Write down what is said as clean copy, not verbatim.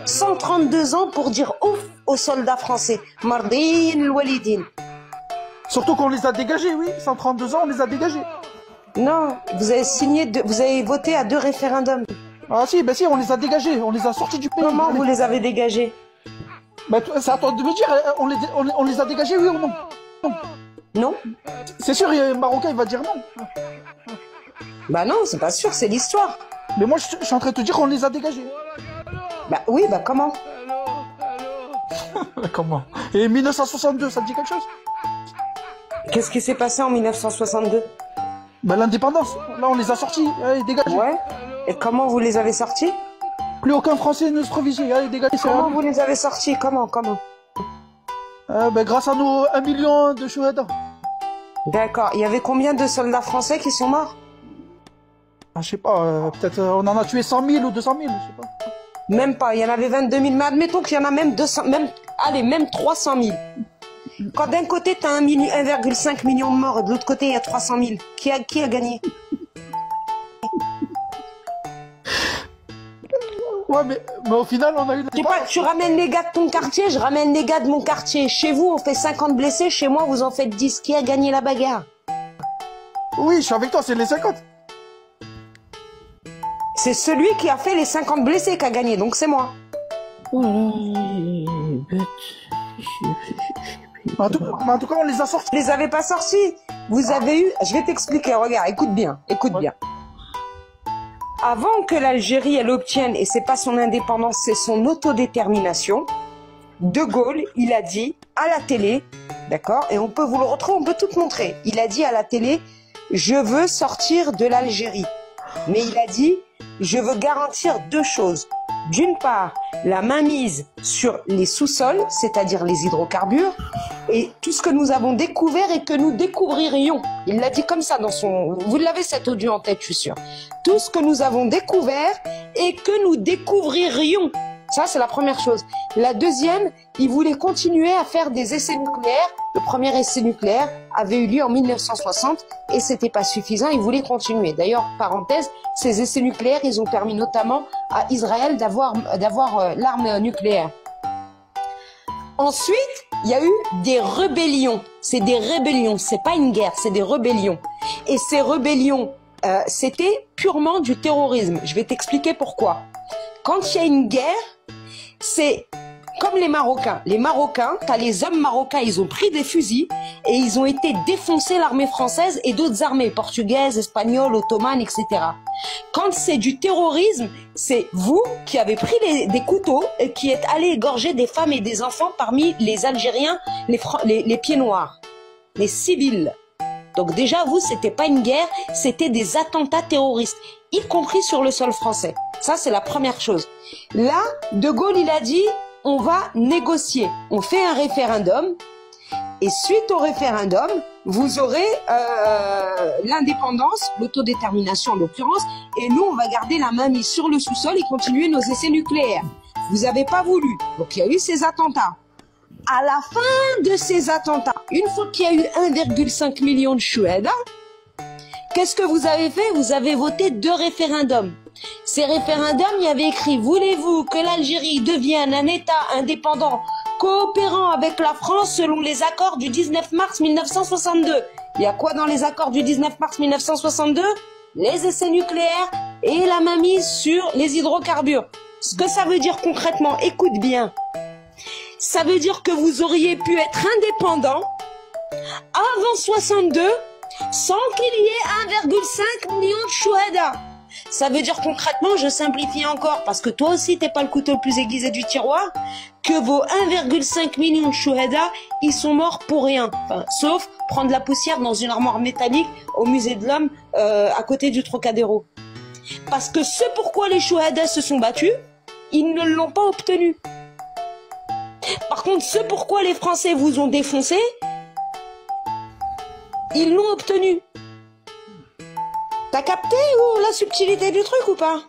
132 ans pour dire ouf aux soldats français. Mardin al-Walidin. Surtout qu'on les a dégagés, oui. 132 ans, on les a dégagés. Non, vous avez signé, vous avez voté à 2 référendums. Ah si, ben si, on les a dégagés, on les a sortis du pays. Comment vous les avez dégagés? Ben, c'est à toi de me dire, on les a dégagés, oui ou non? Non? C'est sûr, le Marocain, il va dire non. Bah non, c'est pas sûr, c'est l'histoire. Mais moi, je suis en train de te dire qu'on les a dégagés. Bah oui, bah comment? Comment? Et 1962, ça te dit quelque chose? Qu'est-ce qui s'est passé en 1962? Ben l'indépendance, là on les a sortis, allez, dégagés. Ouais. Et comment vous les avez sortis? Plus aucun Français ne se trouve ici, allez, dégagés. Comment vous les avez sortis? Comment? Ben grâce à nos 1 million de chouhada. D'accord. Il y avait combien de soldats français qui sont morts? Ah, je sais pas, peut-être on en a tué 100 000 ou 200 000, je sais pas. Même pas, il y en avait 22 000, mais admettons qu'il y en a même 200, même 300 000. Quand d'un côté tu as 1,5 million de morts et de l'autre côté il y a 300 000, qui a gagné? Ouais, mais au final on a eu... Je sais pas, tu ramènes les gars de ton quartier, je ramène les gars de mon quartier. Chez vous on fait 50 blessés, chez moi vous en faites 10. Qui a gagné la bagarre? Oui, je suis avec toi, c'est les 50. C'est celui qui a fait les 50 blessés qui a gagné, donc c'est moi. En tout cas, on les a sortis. Je les avais pas sortis. Vous avez eu... Je vais t'expliquer, regarde, écoute bien. Avant que l'Algérie, elle obtienne, et c'est pas son indépendance, c'est son autodétermination, De Gaulle, il a dit à la télé, d'accord, et on peut vous le retrouver, on peut tout montrer. Il a dit à la télé, je veux sortir de l'Algérie. Mais il a dit, je veux garantir 2 choses. D'une part, la mainmise sur les sous-sols, c'est-à-dire les hydrocarbures, et tout ce que nous avons découvert et que nous découvririons. Il l'a dit comme ça dans son... Vous l'avez cet audio en tête, je suis sûre. Tout ce que nous avons découvert et que nous découvririons. Ça, c'est la première chose. La deuxième, il voulait continuer à faire des essais nucléaires. Le premier essai nucléaire avait eu lieu en 1960 et c'était pas suffisant. Il voulait continuer. D'ailleurs, parenthèse, ces essais nucléaires, ils ont permis notamment à Israël d'avoir l'arme nucléaire. Ensuite, il y a eu des rébellions. C'est des rébellions. C'est pas une guerre, c'est des rébellions. Et ces rébellions, c'était purement du terrorisme. Je vais t'expliquer pourquoi. Quand il y a une guerre, c'est comme les Marocains. Les Marocains, t'as les hommes marocains, ils ont pris des fusils et ils ont été défoncer l'armée française et d'autres armées, portugaises, espagnoles, ottomanes, etc. Quand c'est du terrorisme, c'est vous qui avez pris des couteaux et qui êtes allés égorger des femmes et des enfants parmi les Algériens, les pieds noirs, les civils. Donc déjà, vous, c'était pas une guerre, c'était des attentats terroristes, y compris sur le sol français. Ça, c'est la première chose. Là, De Gaulle, il a dit, on va négocier. On fait un référendum. Et suite au référendum, vous aurez l'indépendance, l'autodétermination en l'occurrence. Et nous, on va garder la main mise sur le sous-sol et continuer nos essais nucléaires. Vous n'avez pas voulu. Donc, il y a eu ces attentats. À la fin de ces attentats, une fois qu'il y a eu 1,5 million de chouhada, qu'est-ce que vous avez fait? Vous avez voté 2 référendums. Ces référendums, il y avait écrit « Voulez-vous que l'Algérie devienne un État indépendant coopérant avec la France selon les accords du 19 mars 1962 ?» Il y a quoi dans les accords du 19 mars 1962? Les essais nucléaires et la mainmise sur les hydrocarbures. Ce que ça veut dire concrètement, écoute bien. Ça veut dire que vous auriez pu être indépendant avant 62 sans qu'il y ait 1,5 million de chouhada. Ça veut dire concrètement, je simplifie encore, parce que toi aussi t'es pas le couteau le plus aiguisé du tiroir, que vos 1,5 million de chouhada, ils sont morts pour rien. Enfin, sauf prendre la poussière dans une armoire métallique au musée de l'Homme à côté du Trocadéro. Parce que ce pourquoi les chouhadas se sont battus, ils ne l'ont pas obtenu. Par contre, ce pourquoi les Français vous ont défoncé, ils l'ont obtenu. T'as capté la subtilité du truc ou pas?